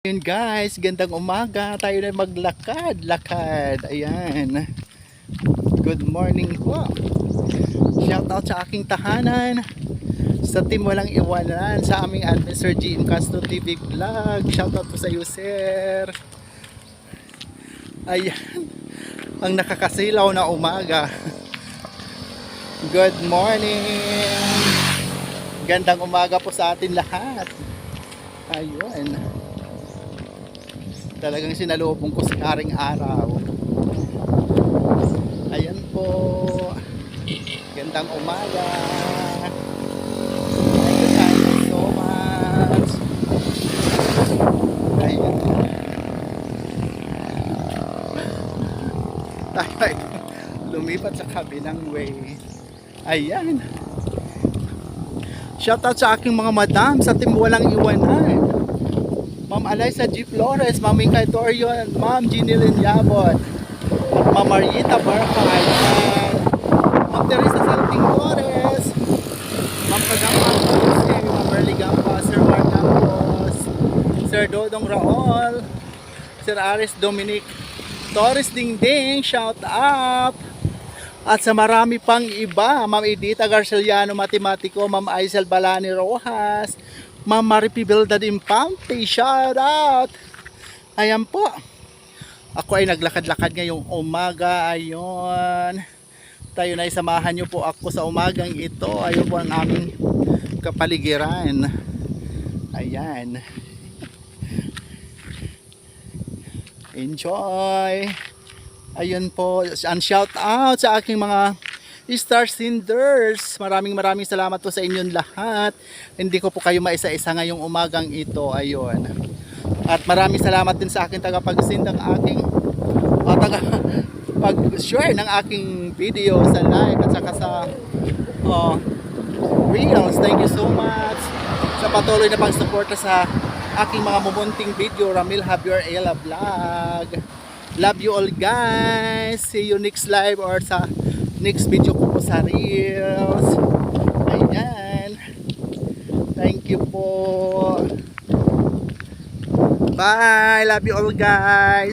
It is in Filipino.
Ayun guys, gandang umaga. Tayo na maglakad-lakad. Ayan. Good morning po. Shout out sa aking tahanan. Sa team walang iwanan. Sa aming admin Sir GM Castro TV Vlog. Shout out po sa iyo sir. Ayan. Ang nakakasilaw na umaga. Good morning. Gandang umaga po sa atin lahat. Ayun. Talagang sinalubong ko si Karing Araw. Ayan po. Gandang umaga. Thank you so much. Ayan. Tayo ay lumipat sa kabilang way. Ayan. Shoutout sa aking mga madam sa team walang iwanan. Ma'am Alaysa G. Flores, Ma'am Ingay Torion, Ma'am Ginilyn Yabot, at Ma'am Marita Barkay, Ma'am Teresa Salting Flores, Ma'am Pagampa Jose, Ma'am Merly Gampa, Sir Mark Campos, Sir Dodong Raol, Sir Aris Dominic Torres Dingding, shout out! At sa marami pang iba, Ma'am Edita Garceliano Matematiko, Ma'am Aisel Balani Rojas, Ma'am Maripi Belda Impante, shout out! Ayan po. Ako ay naglakad-lakad ngayong umaga. Ayun. Tayo na isamahan nyo po ako sa umagang ito. Ayun po ang aming kapaligiran. Ayan. Enjoy! Ayun po. And shout out sa aking mga Star Senders. Maraming salamat po sa inyong lahat. Hindi ko po kayo maisa-isa ngayong umagang ito. Ayun. At maraming salamat din sa aking tagapag-send ng aking pag-share ng aking video sa live at saka sa reels. Thank you so much sa patuloy na pagsuporta sa aking mga mumunting video. Ramil Javier Ella Vlog. Love you all guys. See you next live or sa next video ko po sa reels. Ayan. Thank you po. Bye. Love you all guys.